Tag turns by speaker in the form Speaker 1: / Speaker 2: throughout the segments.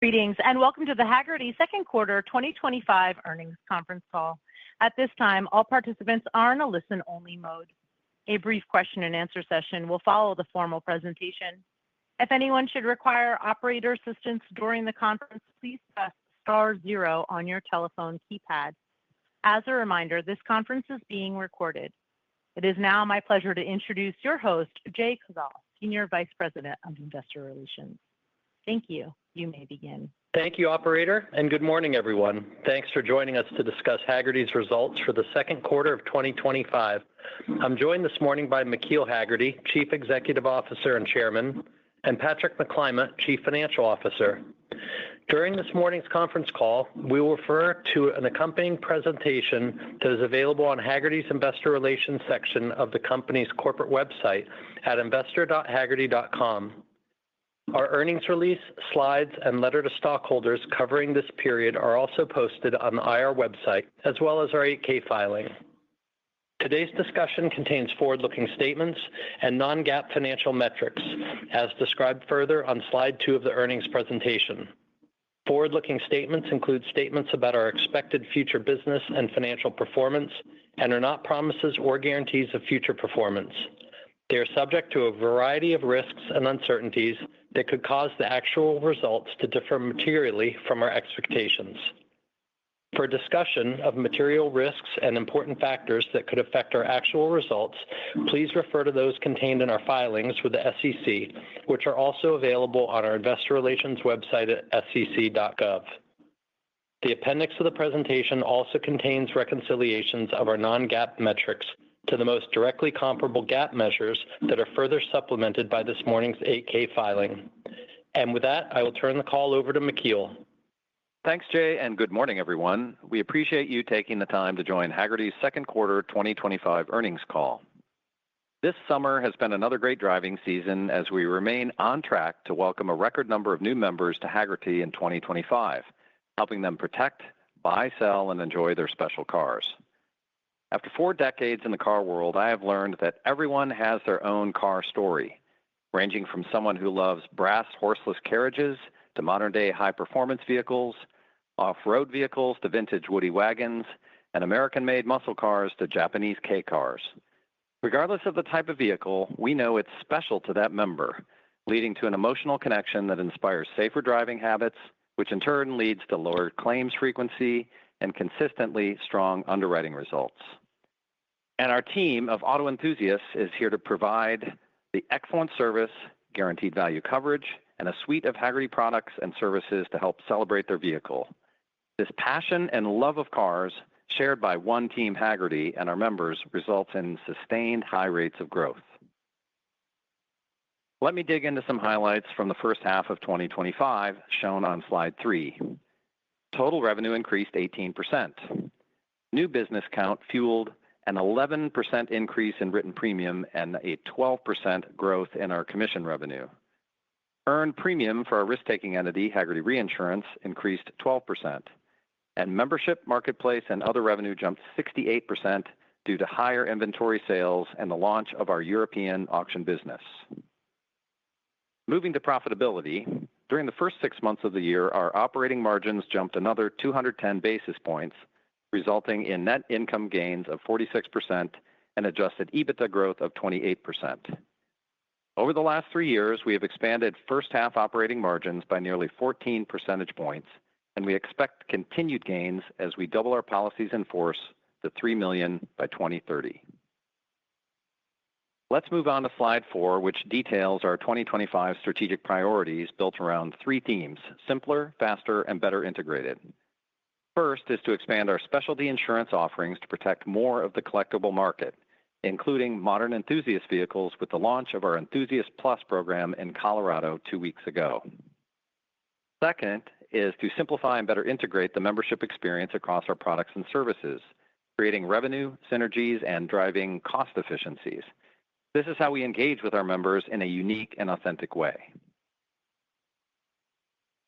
Speaker 1: Greetings and welcome to the Hagerty second quarter 2025 earnings conference call. At this time, all participants are in a listen-only mode. A brief question-and-answer session will follow the formal presentation. If anyone should require operator assistance during the conference, please press *0 on your telephone keypad. As a reminder, this conference is being recorded. It is now my pleasure to introduce your host, Jay Koval, Senior Vice President of Investor Relations. Thank you. You may begin.
Speaker 2: Thank you, Operator, and good morning, everyone. Thanks for joining us to discuss Hagerty's results for the second quarter of 2025. I'm joined this morning by McKeel Hagerty, Chief Executive Officer and Chairman, and Patrick McClymont, Chief Financial Officer. During this morning's conference call, we will refer to an accompanying presentation that is available on Hagerty's Investor Relations section of the company's corporate website at investor.hagerty.com. Our earnings release, slides, and letter to stockholders covering this period are also posted on the IR website, as well as our 8-K filing. Today's discussion contains forward-looking statements and non-GAAP financial metrics, as described further on slide 2 of the earnings presentation. Forward-looking statements include statements about our expected future business and financial performance and are not promises or guarantees of future performance. They are subject to a variety of risks and uncertainties that could cause the actual results to differ materially from our expectations. For a discussion of material risks and important factors that could affect our actual results, please refer to those contained in our filings with the SEC, which are also available on our Investor Relations website at sec.gov. The appendix of the presentation also contains reconciliations of our non-GAAP metrics to the most directly comparable GAAP measures that are further supplemented by this morning's 8-K filing. And with that, I will turn the call over to McKeel.
Speaker 3: Thanks, Jay, and good morning, everyone. We appreciate you taking the time to join Hagerty's second quarter 2025 earnings call. This summer has been another great driving season as we remain on track to welcome a record number of new members to Hagerty in 2025, helping them protect, buy, sell, and enjoy their special cars. After 4 decades in the car world, I have learned that everyone has their own car story, ranging from someone who loves brass horseless carriages to modern-day high-performance vehicles, off-road vehicles to vintage woody wagons, and American-made muscle cars to Japanese K cars. Regardless of the type of vehicle, we know it's special to that member, leading to an emotional connection that inspires safer driving habits, which in turn leads to lower claims frequency and consistently strong underwriting results. And our team of auto enthusiasts is here to provide the excellent service, guaranteed value coverage, and a suite of Hagerty products and services to help celebrate their vehicle. This passion and love of cars, shared by one team Hagerty and our members, results in sustained high rates of growth. Let me dig into some highlights from the first half of 2025, shown on slide 3. Total revenue increased 18%. New business count fueled an 11% increase in written premium and a 12% growth in our commission revenue. Earned premium for our risk-taking entity, Hagerty Reinsurance, increased 12%, and membership, marketplace, and other revenue jumped 68% due to higher inventory sales and the launch of our European auction business. Moving to profitability, during the first 6 months of the year, our operating margins jumped another 210 basis points, resulting in net income gains of 46% and adjusted EBITDA growth of 28%. Over the last 3 years, we have expanded first-half operating margins by nearly 14 percentage points, and we expect continued gains as we double our policies in force to 3 million by 2030. Let's move on to slide 4, which details our 2025 strategic priorities built around 3 themes: simpler, faster, and better integrated. First is to expand our specialty insurance offerings to protect more of the collectible market, including modern enthusiast vehicles with the launch of our Enthusiast Plus program in Colorado 2 weeks ago. Second is to simplify and better integrate the membership experience across our products and services, creating revenue, synergies, and driving cost efficiencies. This is how we engage with our members in a unique and authentic way.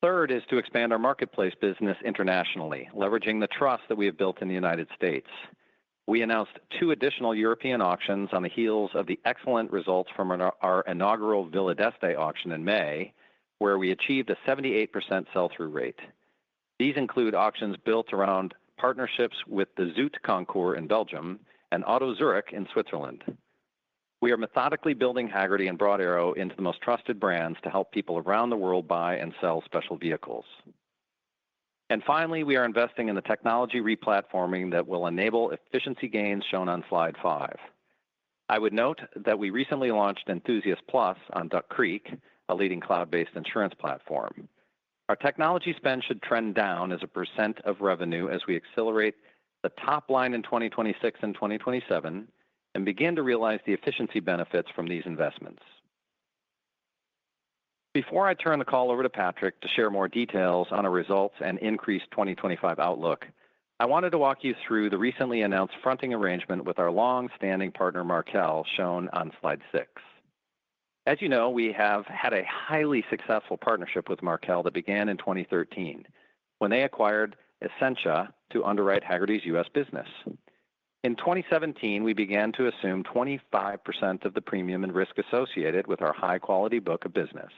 Speaker 3: Third is to expand our marketplace business internationally, leveraging the trust that we have built in the United States. We announced 2 additional European auctions on the heels of the excellent results from our inaugural Villa d'Este auction in May, where we achieved a 78% sell-through rate. These include auctions built around partnerships with the Zoot concours in Belgium and Auto Zurich in Switzerland. We are methodically building Hagerty and Broad Arrow into the most trusted brands to help people around the world buy and sell special vehicles. And finally, we are investing in the technology replatforming that will enable efficiency gains shown on slide 5. I would note that we recently launched Enthusiast Plus on Duck Creek, a leading cloud-based insurance platform. Our technology spend should trend down as a percent of revenue as we accelerate the top line in 2026 and 2027 and begin to realize the efficiency benefits from these investments. Before I turn the call over to Patrick to share more details on our results and increased 2025 outlook, I wanted to walk you through the recently announced fronting arrangement with our long-standing partner Markel, shown on slide 6. As you know, we have had a highly successful partnership with Markel that began in 2013, when they acquired Essentia to underwrite Hagerty's U.S. business. In 2017, we began to assume 25% of the premium and risk associated with our high-quality book of business,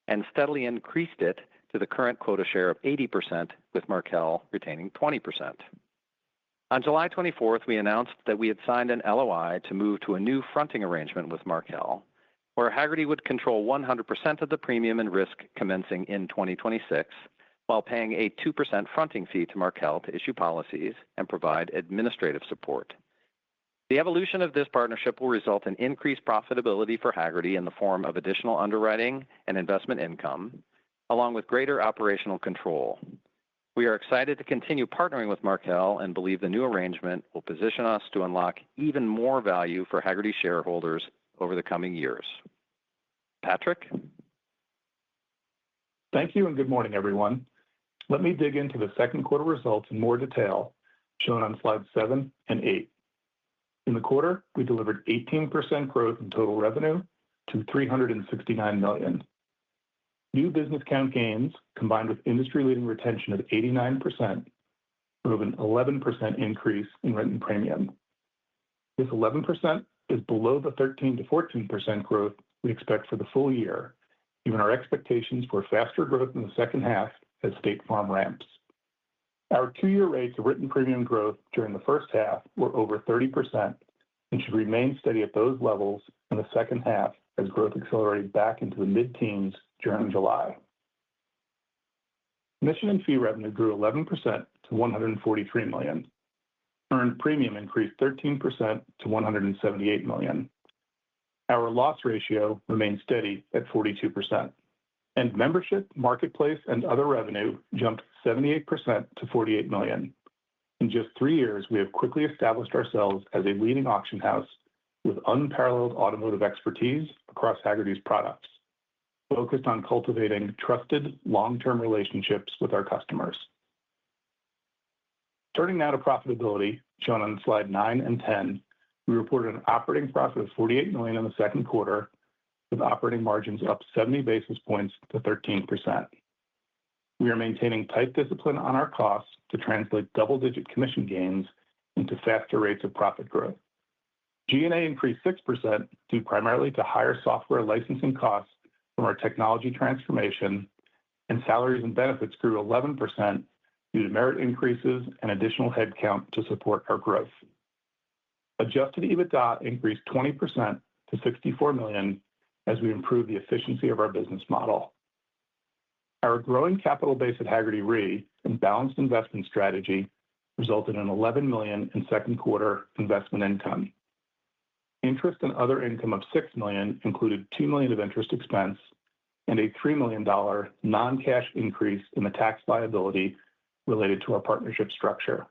Speaker 3: and steadily increased it to the current quota share of 80%, with Markel retaining 20%. On July 24th, we announced that we had signed an LOI to move to a new fronting arrangement with Markel, where Hagerty would control 100% of the premium and risk commencing in 2026, while paying a 2% fronting fee to Markel to issue policies and provide administrative support. The evolution of this partnership will result in increased profitability for Hagerty in the form of additional underwriting and investment income, along with greater operational control. We are excited to continue partnering with Markel and believe the new arrangement will position us to unlock even more value for Hagerty shareholders over the coming years. Patrick?
Speaker 4: Thank you and good morning, everyone. Let me dig into the second quarter results in more detail, shown on slides 7 and 8. In the quarter, we delivered 18% growth in total revenue to $369 million. New business count gains, combined with industry-leading retention of 89%, drove an 11% increase in written premium. This 11% is below the 13 to 14% growth we expect for the full year, given our expectations for faster growth in the second half as State Farm ramps. Our 2-year rates of written premium growth during the first half were over 30% and should remain steady at those levels in the second half as growth accelerated back into the mid-teens during July. Commission and fee revenue grew 11% to $143 million. Earned premium increased 13% to $178 million. Our loss ratio remained steady at 42%. And membership, marketplace, and other revenue jumped 78% to $48 million. In just 3 years, we have quickly established ourselves as a leading auction house with unparalleled automotive expertise across Hagerty's products, focused on cultivating trusted, long-term relationships with our customers. Turning now to profitability, shown on slide 9 and 10, we reported an operating profit of $48 million in the second quarter, with operating margins up 70 basis points to 13%. We are maintaining tight discipline on our costs to translate double-digit commission gains into faster rates of profit growth. G&A increased 6% due primarily to higher software licensing costs from our technology transformation, and salaries and benefits grew 11% due to merit increases and additional headcount to support our growth. Adjusted EBITDA increased 20% to $64 million as we improve the efficiency of our business model. Our growing capital base at Hagerty Re and balanced investment strategy resulted in $11 million in second quarter investment income. Interest and other income of $6 million included $2 million of interest expense and a $3 million non-cash increase in the tax liability related to our partnership structure.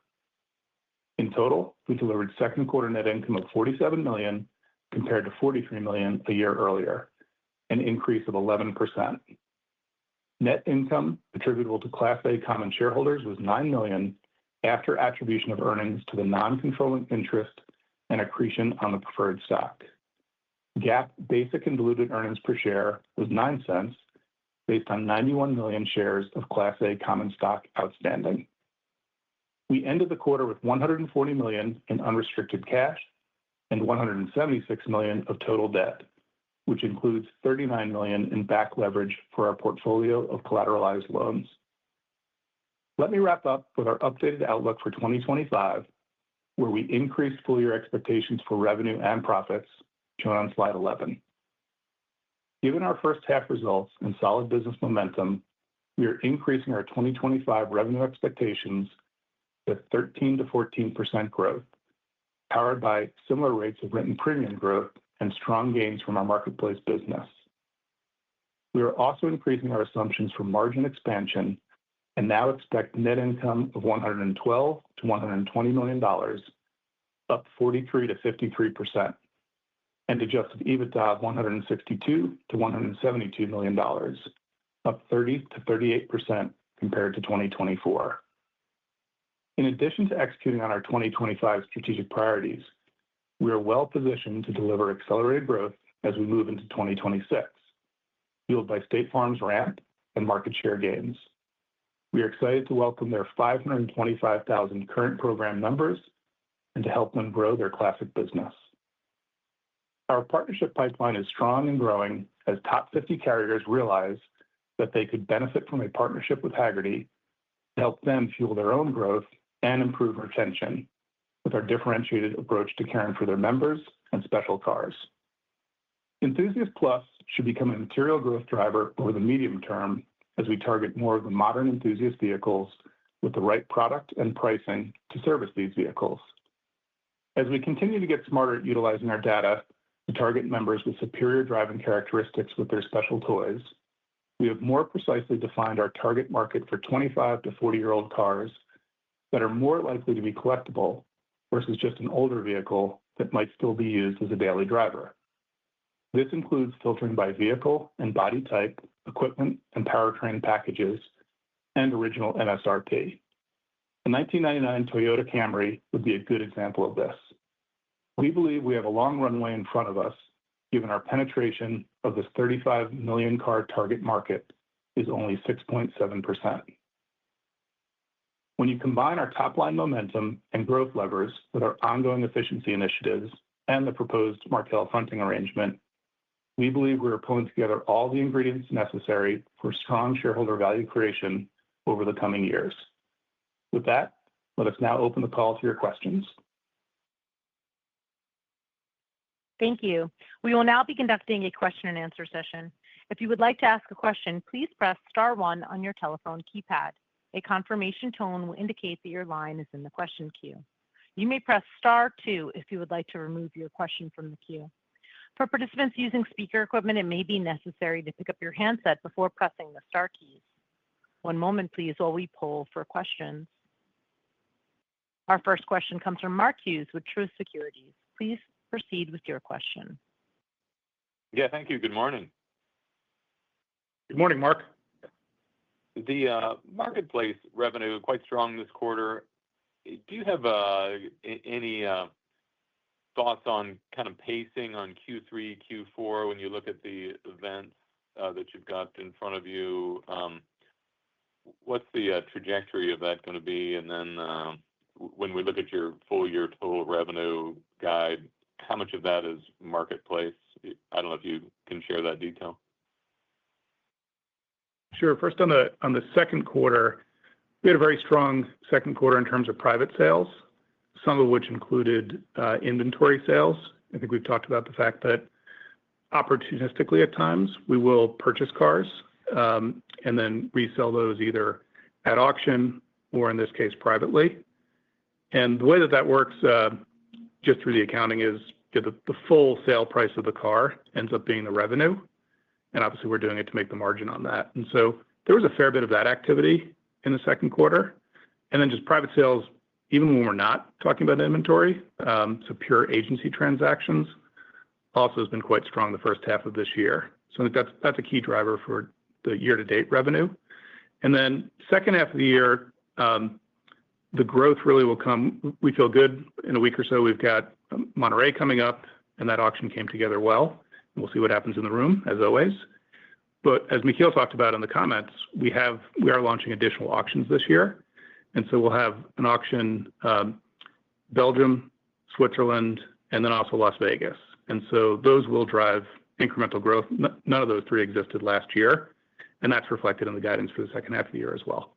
Speaker 4: In total, we delivered second quarter net income of $47 million compared to $43 million a year earlier, an increase of 11%. Net income attributable to Class A common shareholders was $9 million after attribution of earnings to the non-controlling interest and accretion on the preferred stock. GAAP basic and diluted earnings per share was 9 cents, based on 91 million shares of Class A common stock outstanding. We ended the quarter with $140 million in unrestricted cash and $176 million of total debt, which includes $39 million in back leverage for our portfolio of collateralized loans. Let me wrap up with our updated outlook for 2025, where we increased full-year expectations for revenue and profits, shown on slide 11. Given our first half results and solid business momentum, we are increasing our 2025 revenue expectations to 13 to 14% growth, powered by similar rates of written premium growth and strong gains from our marketplace business. We are also increasing our assumptions for margin expansion and now expect net income of $112 to $120 million, up 43 to 53%, and adjusted EBITDA of $162 to $172 million, up 30 to 38% compared to 2024. In addition to executing on our 2025 strategic priorities, we are well positioned to deliver accelerated growth as we move into 2026, fueled by State Farm's ramp and market share gains. We are excited to welcome their 525,000 current program members and to help them grow their classic business. Our partnership pipeline is strong and growing as top 50 carriers realize that they could benefit from a partnership with Hagerty to help them fuel their own growth and improve retention with our differentiated approach to caring for their members and special cars. Enthusiast Plus should become a material growth driver over the medium term as we target more of the modern enthusiast vehicles with the right product and pricing to service these vehicles. As we continue to get smarter at utilizing our data to target members with superior driving characteristics with their special toys, we have more precisely defined our target market for 25 to 40-year-old cars that are more likely to be collectible versus just an older vehicle that might still be used as a daily driver. This includes filtering by vehicle and body type, equipment and powertrain packages, and original MSRP. The 1999 Toyota Camry would be a good example of this. We believe we have a long runway in front of us, given our penetration of this 35 million car target market is only 6.7%. When you combine our top-line momentum and growth levers with our ongoing efficiency initiatives and the proposed Markel fronting arrangement, we believe we are pulling together all the ingredients necessary for strong shareholder value creation over the coming years. With that, let us now open the call to your questions.
Speaker 1: Thank you. We will now be conducting a question and answer session. If you would like to ask a question, please press star one on your telephone keypad. A confirmation tone will indicate that your line is in the question queue. You may press star two if you would like to remove your question from the queue. For participants using speaker equipment, it may be necessary to pick up your handset before pressing the star keys. One moment, please, while we poll for questions. Our first question comes from Mark Hughes with Truist Securities. Please proceed with your question.
Speaker 5: Yeah, thank you. Good morning.
Speaker 4: Good morning, Mark.
Speaker 5: The marketplace revenue quite strong this quarter. Do you have any thoughts on kind of pacing on Q3, Q4 when you look at the events that you've got in front of you? What's the trajectory of that going to be? And then when we look at your full year total revenue guide, how much of that is marketplace? I don't know if you can share that detail.
Speaker 4: Sure. First, on the second quarter, we had a very strong second quarter in terms of private sales, some of which included inventory sales. I think we've talked about the fact that opportunistically at times we will purchase cars and then resell those either at auction or in this case privately. And the way that works just through the accounting is the full sale price of the car ends up being the revenue. And obviously we're doing it to make the margin on that. And so there was a fair bit of that activity in the second quarter. And then just private sales, even when we're not talking about inventory, so pure agency transactions also has been quite strong the first half of this year. So I think that's a key driver for the year-to-date revenue. And then second half of the year, the growth really will come. We feel good in a week or so. We've got Monterey coming up, and that auction came together well. We'll see what happens in the room, as always. But as Mikhail talked about in the comments, we are launching additional auctions this year. And so we'll have an auction, Belgium, Switzerland, and then also Las Vegas. And so those will drive incremental growth. None of those three existed last year, and that's reflected in the guidance for the second half of the year as well.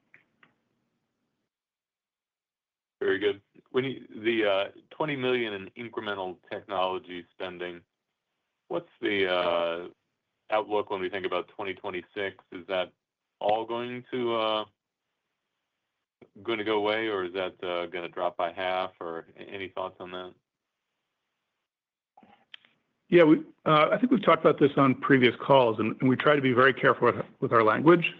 Speaker 5: Very good. The $20 million in incremental technology spending, what's the outlook when we think about 2026? Is that all going to go away, or is that going to drop by half, or any thoughts on that?
Speaker 4: Yeah, I think we've talked about this on previous calls, and we try to be very careful with our language.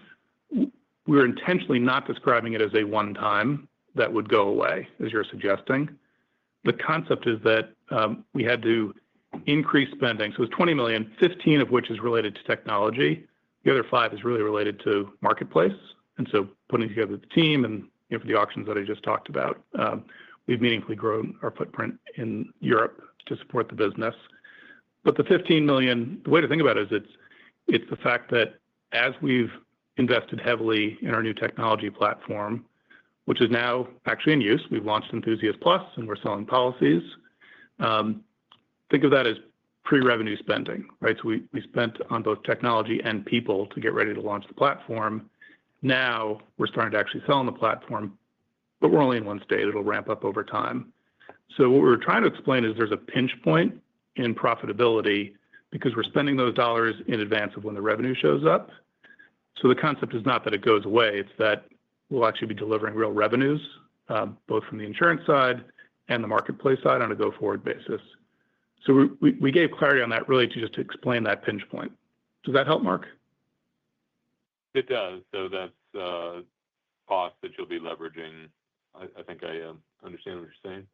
Speaker 4: We're intentionally not describing it as a one-time that would go away, as you're suggesting. The concept is that we had to increase spending. So it's $20 million, 15 of which is related to technology. The other 5 is really related to marketplace. And so putting together the team and for the auctions that I just talked about, we've meaningfully grown our footprint in Europe to support the business. But the $15 million, the way to think about it is it's the fact that as we've invested heavily in our new technology platform, which is now actually in use, we've launched Enthusiast Plus and we're selling policies. Think of that as pre-revenue spending, right? So we spent on both technology and people to get ready to launch the platform. Now we're starting to actually sell on the platform, but we're only in one state. It'll ramp up over time. So what we're trying to explain is there's a pinch point in profitability because we're spending those dollars in advance of when the revenue shows up. So the concept is not that it goes away. It's that we'll actually be delivering real revenues, both from the insurance side and the marketplace side on a go-forward basis. So we gave clarity on that really to just explain that pinch point. Does that help, Mark?
Speaker 5: It does. So that's cost that you'll be leveraging. I think I understand what you're saying.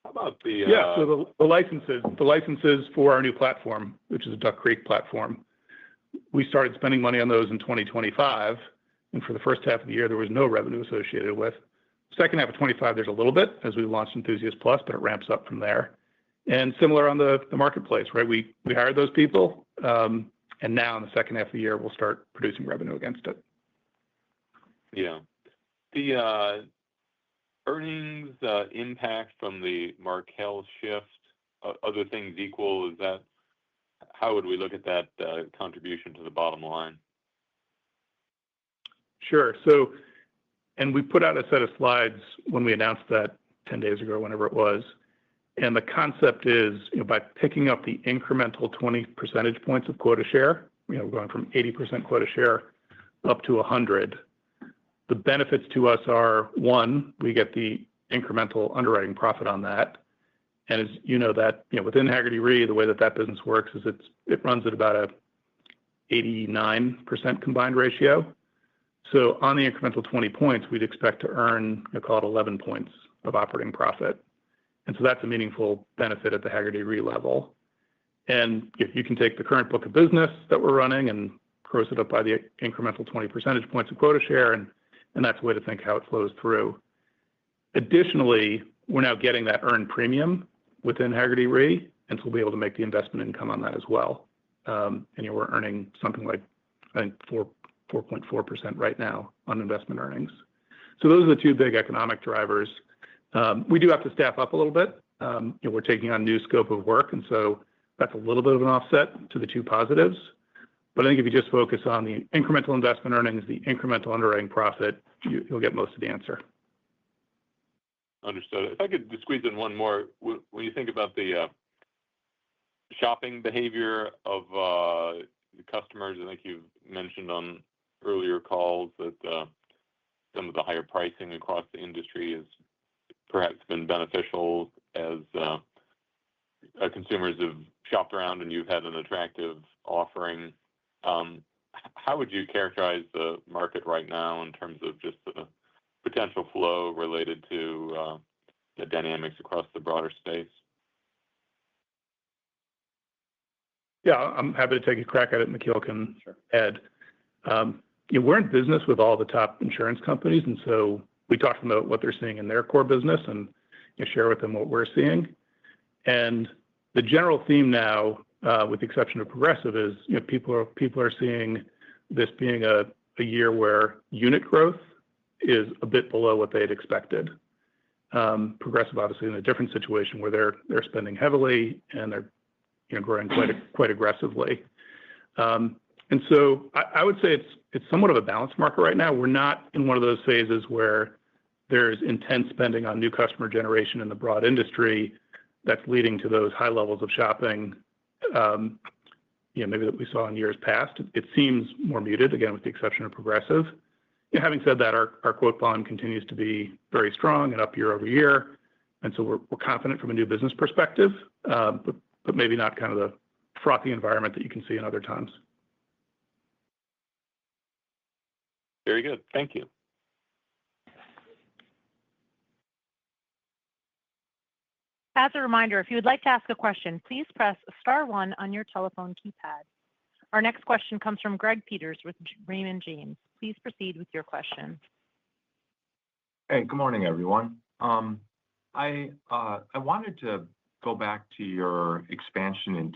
Speaker 5: How about the...
Speaker 4: So the licenses for our new platform, which is a Duck Creek platform, we started spending money on those in 2025. And for the first half of the year, there was no revenue associated with. Second half of 25, there's a little bit as we launched Enthusiast Plus, but it ramps up from there. And similar on the marketplace, right? We hired those people, and now in the second half of the year, we'll start producing revenue against it.
Speaker 5: Yeah. The earnings impact from the Markel shift, other things equal, is that, how would we look at that contribution to the bottom line?
Speaker 4: Sure. So, and we put out a set of slides when we announced that 10 days ago, whenever it was. And the concept is, by picking up the incremental 20 percentage points of quota share, going from 80% quota share up to 100, the benefits to us are, one, we get the incremental underwriting profit on that. And as you know that, within Hagerty Re, the way that business works is it runs at about a 89% combined ratio. So on the incremental 20 points, we'd expect to earn, call it 11 points of operating profit. And so that's a meaningful benefit at the Hagerty Re level. And if you can take the current book of business that we're running and gross it up by the incremental 20 percentage points of quota share, and that's a way to think how it flows through. Additionally, we're now getting that earned premium within Hagerty Re, and so we'll be able to make the investment income on that as well. And we're earning something like, I think, 4.4% right now on investment earnings. So those are the two big economic drivers. We do have to staff up a little bit. We're taking on new scope of work, and so that's a little bit of an offset to the two positives. But I think if you just focus on the incremental investment earnings, the incremental underwriting profit, you'll get most of the answer.
Speaker 5: Understood. If I could just squeeze in one more, when you think about the shopping behavior of the customers, I think you've mentioned on earlier calls that some of the higher pricing across the industry has perhaps been beneficial as consumers have shopped around and you've had an attractive offering. How would you characterize the market right now in terms of just the potential flow related to the dynamics across the broader space?
Speaker 4: Yeah, I'm happy to take a crack at it. McKeel can add. We're in business with all the top insurance companies, and so we talk to them about what they're seeing in their core business and share with them what we're seeing. And the general theme now, with the exception of Progressive, is people are seeing this being a year where unit growth is a bit below what they had expected. Progressive, obviously, in a different situation where they're spending heavily and they're growing quite aggressively. And so I would say it's somewhat of a balanced market right now. We're not in one of those phases where there's intense spending on new customer generation in the broad industry that's leading to those high levels of shopping, maybe that we saw in years past. It seems more muted, again, with the exception of Progressive. Having said that, our quote volume continues to be very strong and up year over year. And so we're confident from a new business perspective, but maybe not kind of the frothy environment that you can see in other times.
Speaker 5: Very good. Thank you.
Speaker 1: As a reminder, if you would like to ask a question, please press star one on your telephone keypad. Our next question comes from Greg Peters with Raymond James. Please proceed with your question.
Speaker 6: Hey, good morning, everyone. I wanted to go back to your expansion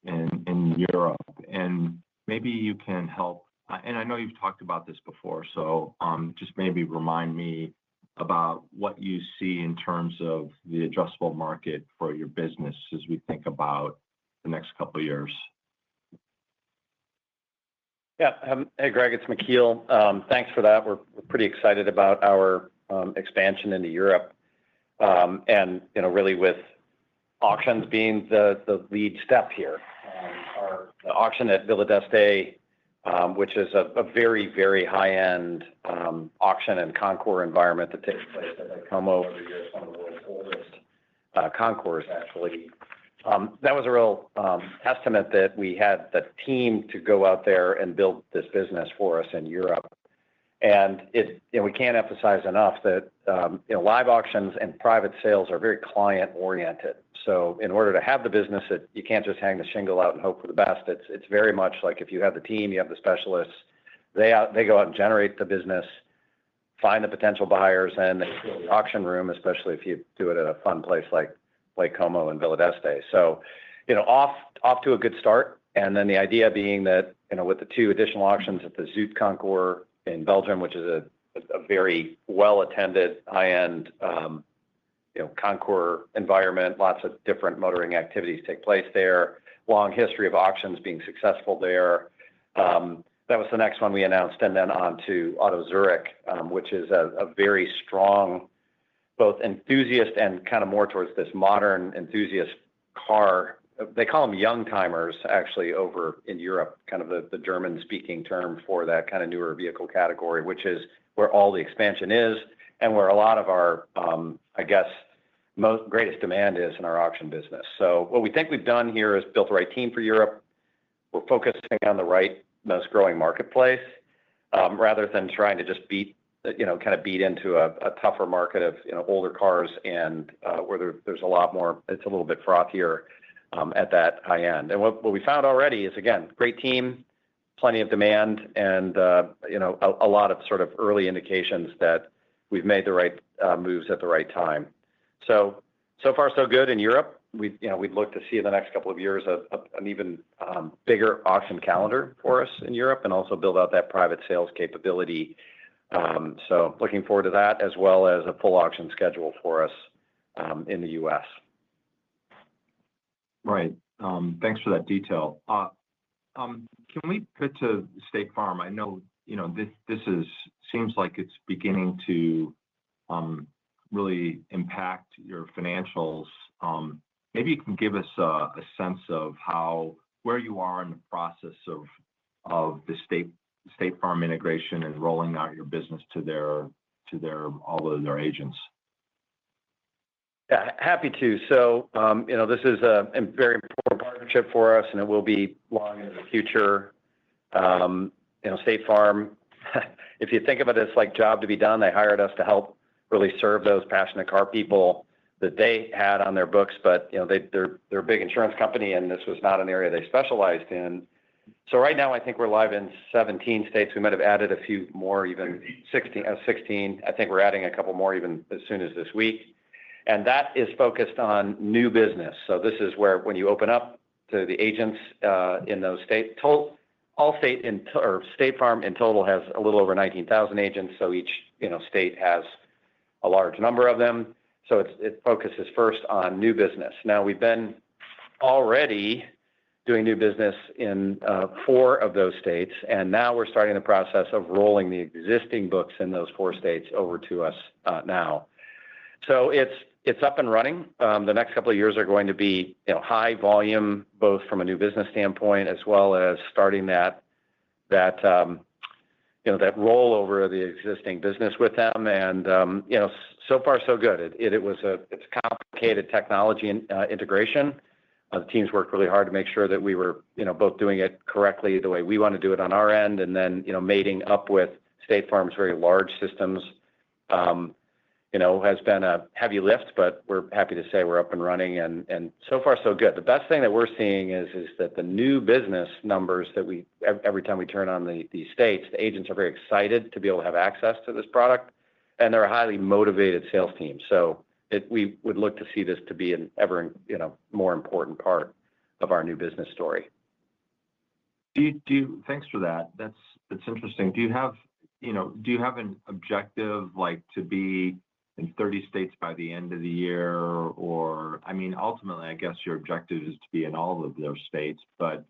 Speaker 6: in Europe, and maybe you can help. And I know you've talked about this before, so just maybe remind me about what you see in terms of the addressable market for your business as we think about the next couple of years.
Speaker 2: Yeah. Hey, Greg, it's McKeel. Thanks for that. We're pretty excited about our expansion into Europe, and really with auctions being the lead step here. The auction at Villa d'Este, which is a very, very high-end auction and concours environment that takes place at Como every year. It's one of the world's oldest concours, actually. That was a real testament that we had the team to go out there and build this business for us in Europe. And we can't emphasize enough that live auctions and private sales are very client-oriented. So in order to have the business, you can't just hang the shingle out and hope for the best. It's very much like if you have the team, you have the specialists, they go out and generate the business, find the potential buyers, and they fill the auction room, especially if you do it at a fun place like Como and Villa d'Este. So, off to a good start. And then the idea being that, with the two additional auctions at the Zoot concours in Belgium, which is a very well-attended, high-end concours environment, lots of different motoring activities take place there, long history of auctions being successful there. That was the next one we announced. And then on to Auto Zurich, which is a very strong, both enthusiast and kind of more towards this modern enthusiast car. They call them young timers, actually, over in Europe, kind of the German-speaking term for that kind of newer vehicle category, which is where all the expansion is and where a lot of our, greatest demand is in our auction business. So what we think we've done here is built the right team for Europe. We're focusing on the right, most growing marketplace, rather than trying to just beat into a tougher market of older cars and where there's a lot more. It's a little bit frothier at that high end. And what we found already is, again, great team, plenty of demand, and a lot of sort of early indications that we've made the right moves at the right time. So far so good in Europe. We'd look to see in the next couple of years an even bigger auction calendar for us in Europe, and also build out that private sales capability. So looking forward to that, as well as a full auction schedule for us in the U.S.
Speaker 6: Right. Thanks for that detail. Can we put to State Farm? I know this seems like it's beginning to really impact your financials. Maybe you can give us a sense of where you are in the process of the State Farm integration and rolling out your business to all of their agents.
Speaker 2: Yeah, happy to. So, this is a very important partnership for us, and it will be long into the future. State Farm, if you think of it as like job to be done, they hired us to help really serve those passionate car people that they had on their books. But, they're a big insurance company, and this was not an area they specialized in. So right now, I think we're live in 17 states. We might have added a few more, even 16. I think we're adding a couple more even as soon as this week. And that is focused on new business. So this is where when you open up to the agents in those states, State Farm in total has a little over 19,000 agents. So each state has a large number of them. So it focuses first on new business. Now we've been already
Speaker 3: doing new business in 4 of those states, and now we're starting the process of rolling the existing books in those 4 states over to us now. So it's up and running. The next couple of years are going to be high volume, both from a new business standpoint as well as starting that rollover of the existing business with them. And so far so good. It's complicated technology integration. The teams worked really hard to make sure that we were both doing it correctly the way we want to do it on our end, and then mating up with State Farm's very large systems. Has been a heavy lift, but we're happy to say we're up and running, and so far so good. The best thing that we're seeing is that the new business numbers that every time we turn on the states, the agents are very excited to be able to have access to this product, and they're a highly motivated sales team. So we would look to see this to be an ever more important part of our new business story.
Speaker 6: Thanks for that. That's interesting. Do you have an objective to be in 30 states by the end of the year? Or, I mean, ultimately, I guess your objective is to be in all of those states, but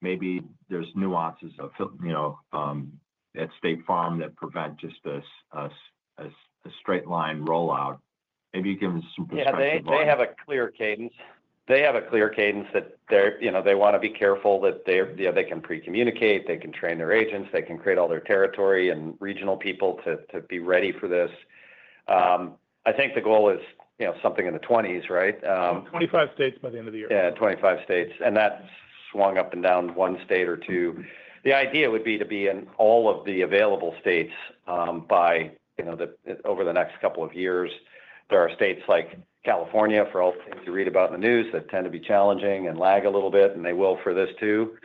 Speaker 6: maybe there's nuances of, at State Farm that prevent just a straight line rollout. Maybe you give us some perspective.
Speaker 3: Yeah, they have a clear cadence. They have a clear cadence that they want to be careful that they can pre-communicate, they can train their agents, they can create all their territory and regional people to be ready for this. I think the goal is, something in the 20s, right?
Speaker 4: 25 states by the end of the year.
Speaker 3: Yeah, 25 states. And that swung up and down 1 state or 2. The idea would be to be in all of the available states by, over the next couple of years. There are states like California, for all the things you read about in the news, that tend to be challenging and lag a little bit, and they will for this too.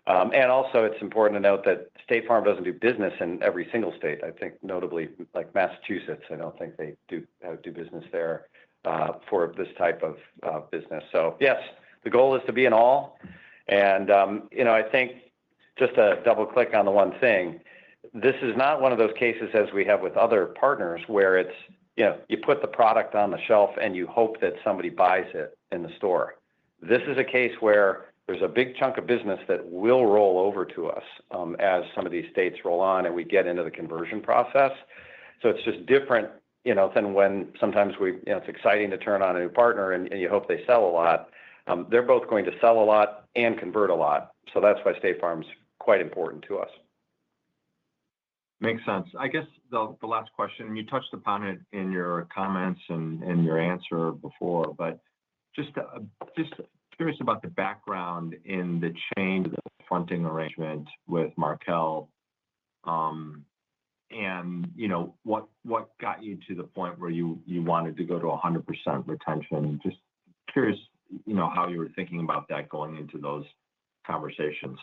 Speaker 3: And also, it's important to note that State Farm doesn't do business in every single state. I think notably, like Massachusetts, I don't think they do business there for this type of business. So yes, the goal is to be in all. And I think just to double click on the one thing, this is not one of those cases as we have with other partners where it's you put the product on the shelf and you hope that somebody buys it in the store. This is a case where there's a big chunk of business that will roll over to us as some of these states roll on and we get into the conversion process. So it's just different, than when sometimes it's exciting to turn on a new partner and you hope they sell a lot. They're both going to sell a lot and convert a lot. So that's why State Farm's quite important to us.
Speaker 6: Makes sense. I guess the last question, you touched upon it in your comments and your answer before, but just curious about the background in the change of the fronting arrangement with Markel, and what got you to the point where you wanted to go to 100% retention. Just curious, how you were thinking about that going into those conversations.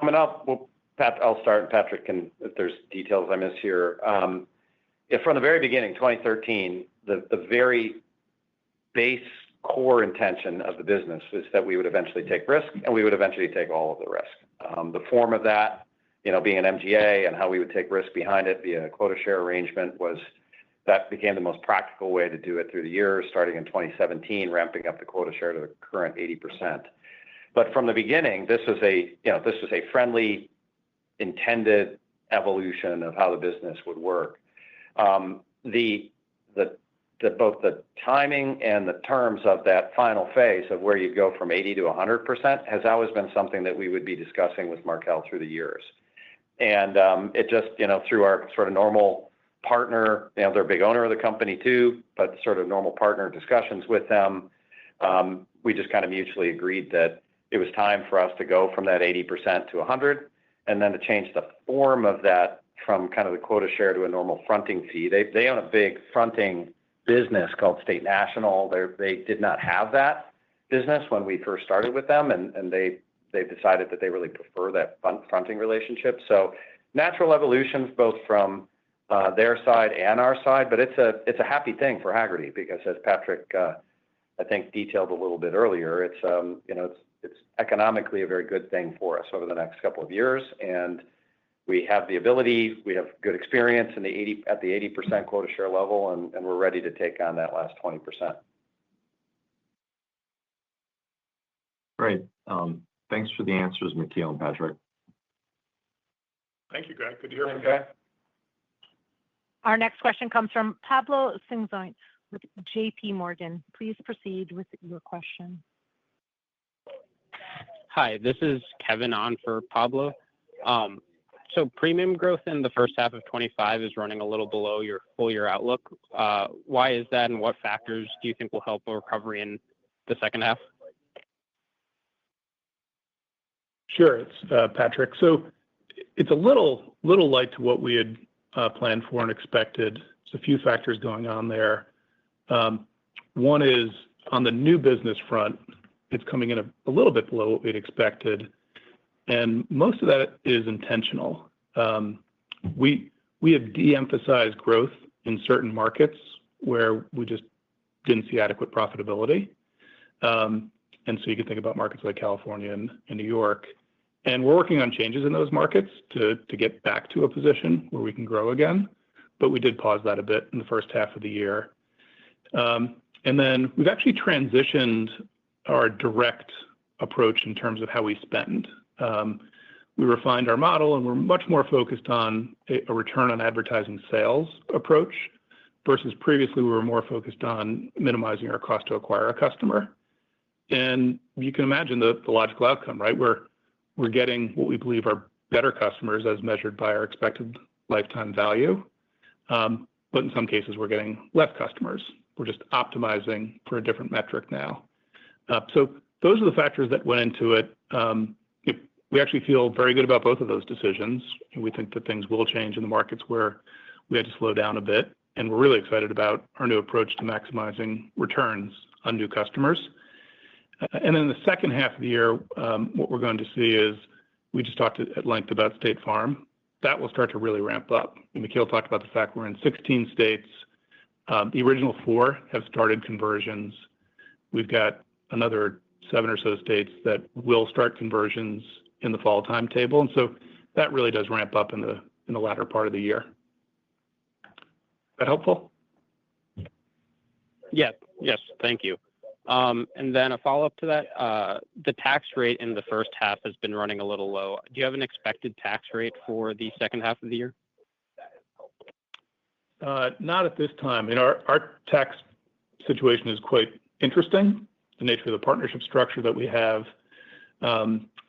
Speaker 3: I mean, I'll start, and Patrick can, if there's details I miss here. From the very beginning, 2013, the very base core intention of the business was that we would eventually take risk, and we would eventually take all of the risk. The form of that, being an MGA and how we would take risk behind it via a quota share arrangement that became the most practical way to do it through the years, starting in 2017, ramping up the quota share to the current 80%. But from the beginning, this was a friendly, intended evolution of how the business would work. Both the timing and the terms of that final phase of where you go from 80 to 100% has always been something that we would be discussing with Markel through the years. And it just, through our sort of normal partner, they're a big owner of the company too, but sort of normal partner discussions with them, we just kind of mutually agreed that it was time for us to go from that 80% to 100, and then to change the form of that from kind of the quota share to a normal fronting fee. They own a big fronting business called State National. They did not have that business when we first started with them, and they decided that they really prefer that fronting relationship. So natural evolutions both from their side and our side, but it's a happy thing for Hagerty because, as Patrick I think detailed a little bit earlier, it's economically a very good thing for us over the next couple of years, and we have the ability, we have good experience at the 80% quota share level, and we're ready to take on that last 20%.
Speaker 6: Great. Thanks for the answers, McKeel and Patrick.
Speaker 4: Thank you, Greg. Good to hear from you.
Speaker 1: Our next question comes from Pablo Singzon with JP Morgan. Please proceed with your question.
Speaker 7: Hi, this is Kevin on for Pablo. So premium growth in the first half of 25 is running a little below your full year outlook. Why is that, and what factors do you think will help a recovery in the second half?
Speaker 4: Sure, it's Patrick. So it's a little light to what we had planned for and expected. There's a few factors going on there. One is on the new business front, it's coming in a little bit below what we'd expected. And most of that is intentional. We have de-emphasized growth in certain markets where we just didn't see adequate profitability. And so you can think about markets like California and New York. And we're working on changes in those markets to get back to a position where we can grow again. But we did pause that a bit in the first half of the year. And then we've actually transitioned our direct approach in terms of how we spend. We refined our model, and we're much more focused on a return on advertising sales approach versus previously we were more focused on minimizing our cost to acquire a customer. And you can imagine the logical outcome, right? We're getting what we believe are better customers as measured by our expected lifetime value. But in some cases, we're getting less customers. We're just optimizing for a different metric now. So those are the factors that went into it. We actually feel very good about both of those decisions. And we think that things will change in the markets where we had to slow down a bit. And we're really excited about our new approach to maximizing returns on new customers. And then the second half of the year, what we're going to see is we just talked at length about State Farm. That will start to really ramp up. And McKeel talked about the fact we're in 16 states. The original 4 have started conversions. We've got another 7 or so states that will start conversions in the fall timetable. And so that really does ramp up in the latter part of the year. Is that helpful?
Speaker 7: Yeah, yes, thank you. And then a follow-up to that, the tax rate in the first half has been running a little low. Do you have an expected tax rate for the second half of the year?
Speaker 4: Not at this time. I mean, our tax situation is quite interesting, the nature of the partnership structure that we have.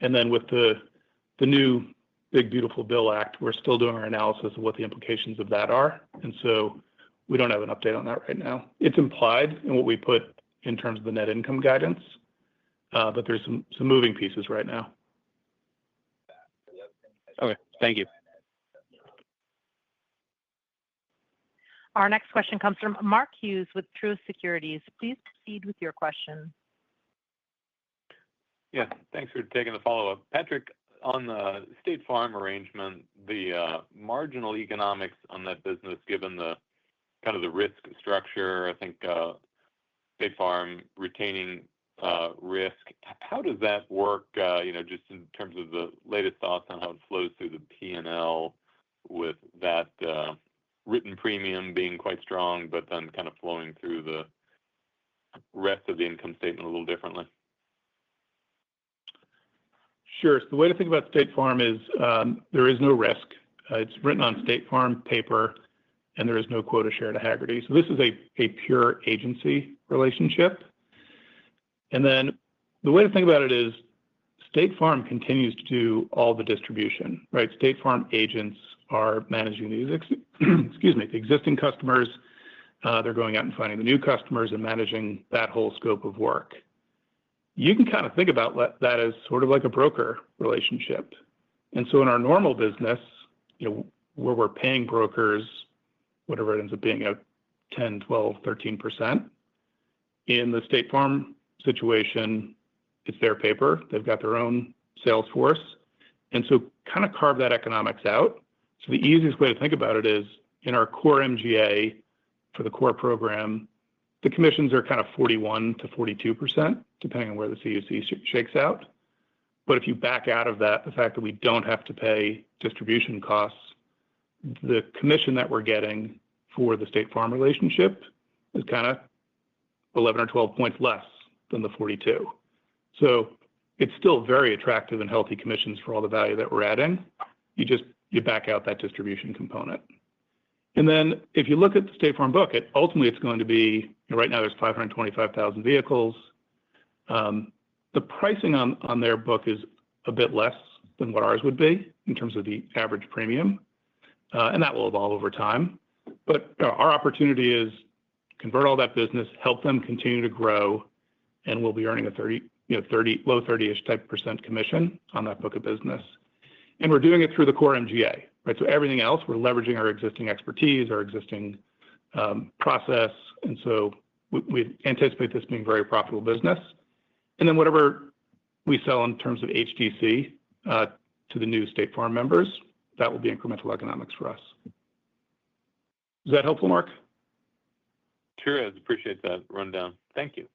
Speaker 4: And then with the new Big Beautiful Bill Act, we're still doing our analysis of what the implications of that are. And so we don't have an update on that right now. It's implied in what we put in terms of the net income guidance, but there's some moving pieces right now.
Speaker 7: Okay, thank you.
Speaker 1: Our next question comes from Mark Hughes with Truist Securities. Please proceed with your question.
Speaker 5: Yeah, thanks for taking the follow-up. Patrick, on the State Farm arrangement, the marginal economics on that business, given the kind of the risk structure, I think State Farm retaining risk, how does that work, just in terms of the latest thoughts on how it flows through the P&L with that written premium being quite strong, but then kind of flowing through the rest of the income statement a little differently?
Speaker 4: Sure. So the way to think about State Farm is there is no risk. It's written on State Farm paper, and there is no quota share to Hagerty. So this is a pure agency relationship. And then the way to think about it is State Farm continues to do all the distribution, right? State Farm agents are managing these, the existing customers. They're going out and finding the new customers and managing that whole scope of work. You can kind of think about that as sort of like a broker relationship. And so in our normal business, where we're paying brokers, whatever it ends up being, 10, 12, 13%. In the State Farm situation, it's their paper. They've got their own sales force. And so kind of carve that economics out. So the easiest way to think about it is in our core MGA for the core program, the commissions are kind of 41 to 42%, depending on where the CUC shakes out. But if you back out of that, the fact that we don't have to pay distribution costs, the commission that we're getting for the State Farm relationship is kind of 11 or 12 points less than the 42. So it's still very attractive and healthy commissions for all the value that we're adding. You back out that distribution component. And then if you look at the State Farm book, ultimately it's going to be, right now there's 525,000 vehicles. The pricing on their book is a bit less than what ours would be in terms of the average premium. And that will evolve over time. But our opportunity is convert all that business, help them continue to grow, and we'll be earning a 30, low 30-ish type % commission on that book of business. And we're doing it through the core MGA, right? So everything else, we're leveraging our existing expertise, our existing process. And so we anticipate this being very profitable business. And then whatever we sell in terms of HDC to the new State Farm members, that will be incremental economics for us. Is that helpful, Mark?
Speaker 5: Sure is. Appreciate that rundown. Thank you.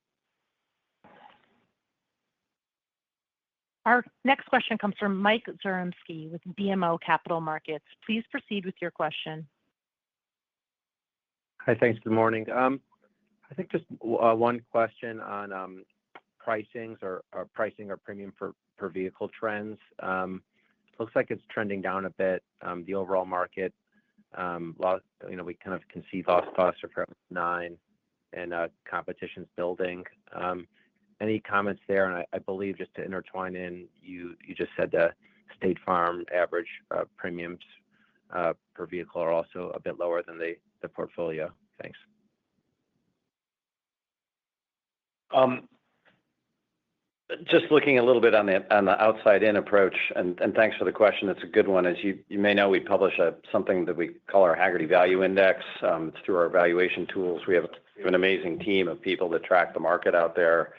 Speaker 1: Our next question comes from Mike Zaremski with BMO Capital Markets. Please proceed with your question.
Speaker 8: Hi, thanks. Good morning. I think just one question on pricing or premium per vehicle trends. Looks like it's trending down a bit. The overall market, we kind of can see loss costs are from 9 and competition's building. Any comments there? And I believe just to intertwine in, you just said the State Farm average premiums per vehicle are also a bit lower than the portfolio. Thanks.
Speaker 3: Just looking a little bit on the outside-in approach, and thanks for the question. It's a good one. As you may know, we publish something that we call our Hagerty Value Index. It's through our valuation tools. We have an amazing team of people that track the market out there.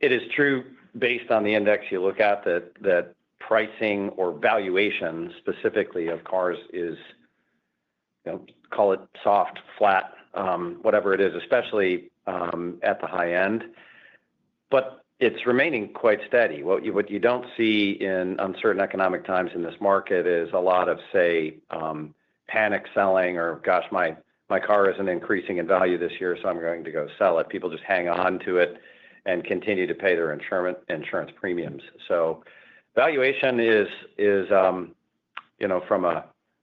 Speaker 3: It is true, based on the index you look at, that pricing or valuation specifically of cars is, call it soft, flat, whatever it is, especially at the high end. But it's remaining quite steady. What you don't see in uncertain economic times in this market is a lot of, say, panic selling or, gosh, my car isn't increasing in value this year, so I'm going to go sell it. People just hang on to it and continue to pay their insurance premiums. So valuation is from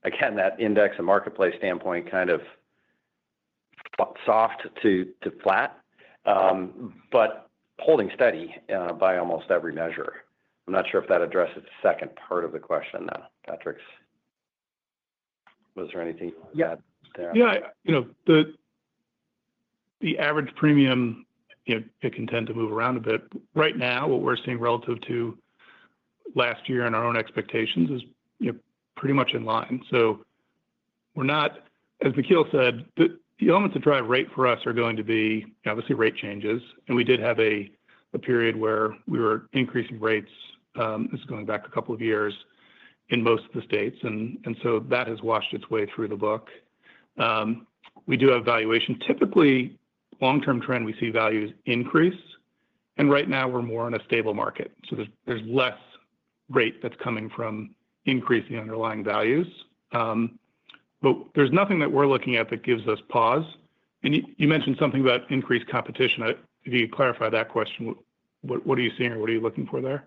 Speaker 3: again, that index and marketplace standpoint, kind of soft to flat, but holding steady by almost every measure. I'm not sure if that addresses the second part of the question now, Patrick. Was there anything you had there?
Speaker 4: Yeah, the average premium, it can tend to move around a bit. Right now, what we're seeing relative to last year and our own expectations is pretty much in line. So we're not, as McKeel said, the elements that drive rate for us are going to be obviously rate changes. And we did have a period where we were increasing rates, this is going back a couple of years, in most of the states. And so that has washed its way through the book. We do have valuation. Typically, long-term trend, we see values increase. And right now, we're more in a stable market. So there's less rate that's coming from increasing underlying values. But there's nothing that we're looking at that gives us pause. And you mentioned something about increased competition. If you could clarify that question, what are you seeing or what are you looking for there?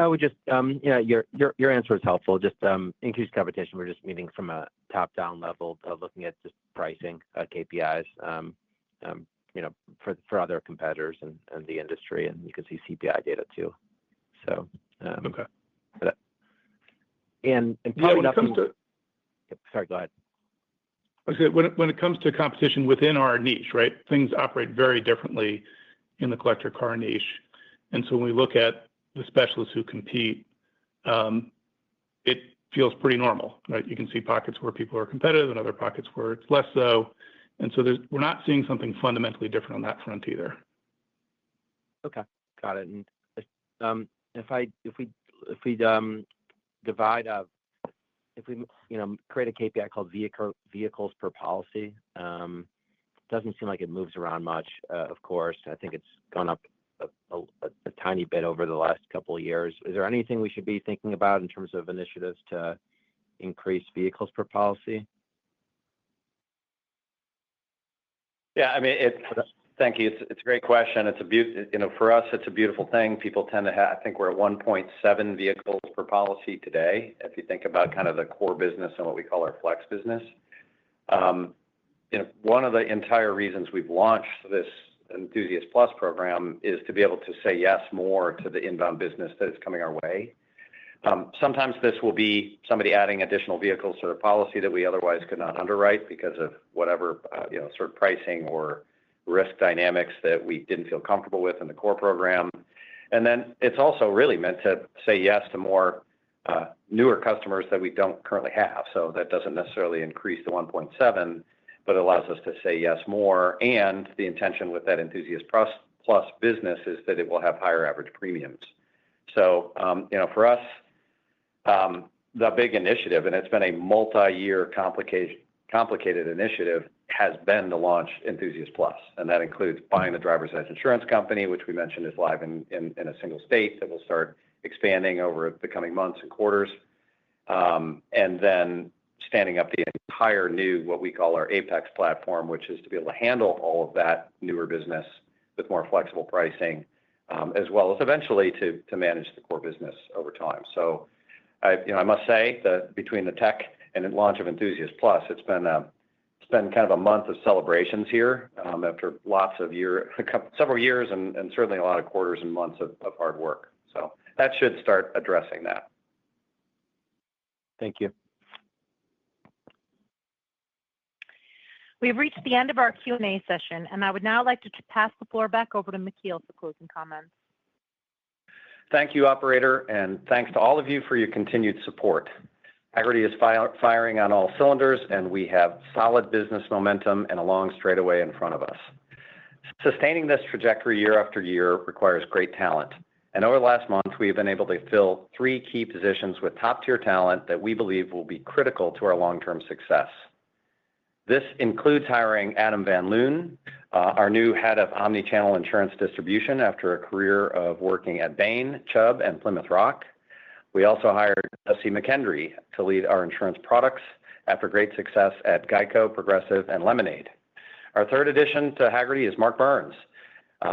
Speaker 8: We just, your answer is helpful. Just increased competition. We're just meeting from a top-down level, looking at just pricing KPIs, for other competitors and the industry, and you can see CPI data too. So,
Speaker 4: okay.
Speaker 8: And probably
Speaker 4: when it comes to,
Speaker 8: sorry, go ahead.
Speaker 4: When it comes to competition within our niche, right, things operate very differently in the collector car niche. And so when we look at the specialists who compete, it feels pretty normal, right? You can see pockets where people are competitive and other pockets where it's less so. And so we're not seeing something fundamentally different on that front either.
Speaker 8: Okay, got it. And if we divide up, if we create a KPI called vehicles per policy, doesn't seem like it moves around much. Of course, I think it's gone up a tiny bit over the last couple of years. Is there anything we should be thinking about in terms of initiatives to increase vehicles per policy?
Speaker 3: Yeah, I mean, Thank you. It's a great question. For us, it's a beautiful thing. People tend to have, I think we're at 1.7 vehicles per policy today. If you think about kind of the core business and what we call our flex business, one of the entire reasons we've launched this Enthusiast Plus program is to be able to say yes more to the inbound business that is coming our way. Sometimes this will be somebody adding additional vehicles to their policy that we otherwise could not underwrite because of whatever, sort of pricing or risk dynamics that we didn't feel comfortable with in the core program. And then it's also really meant to say yes to more newer customers that we don't currently have. So that doesn't necessarily increase the 1.7, but it allows us to say yes more. And the intention with that Enthusiast Plus business is that it will have higher average premiums. So, for us, the big initiative, and it's been a multi-year complicated initiative, has been to launch Enthusiast Plus. And that includes buying the driver's ed insurance company, which we mentioned is live in a single state that will start expanding over the coming months and quarters. And then standing up the entire new, what we call our Apex platform, which is to be able to handle all of that newer business with more flexible pricing, as well as eventually to manage the core business over time. So I must say that between the tech and the launch of Enthusiast Plus, it's been kind of a month of celebrations here after several years and certainly a lot of quarters and months of hard work. So that should start addressing that.
Speaker 8: Thank you.
Speaker 1: We've reached the end of our Q&A session, and I would now like to pass the floor back over to McKeel for closing comments.
Speaker 2: Thank you, operator, and thanks to all of you for your continued support. Hagerty is firing on all cylinders, and we have solid business momentum and a long straightaway in front of us. Sustaining this trajectory year after year requires great talent. And over the last month, we have been able to fill 3 key positions with top-tier talent that we believe will be critical to our long-term success. This includes hiring Adam Van Loon, our new head of omnichannel insurance distribution after a career of working at Bain, Chubb, and Plymouth Rock. We also hired Jesse McKendry to lead our insurance products after great success at Geico, Progressive, and Lemonade. Our third addition to Hagerty is Mark Burns,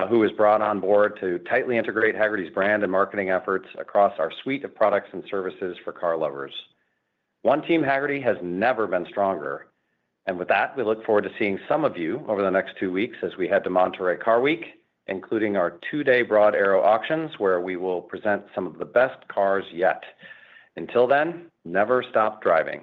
Speaker 2: who was brought on board to tightly integrate Hagerty's brand and marketing efforts across our suite of products and services for car lovers. One Team Hagerty has never been stronger. And with that, we look forward to seeing some of you over the next 2 weeks as we head to Monterey Car Week, including our 2-day Broad Arrow auctions, where we will present some of the best cars yet. Until then, never stop driving.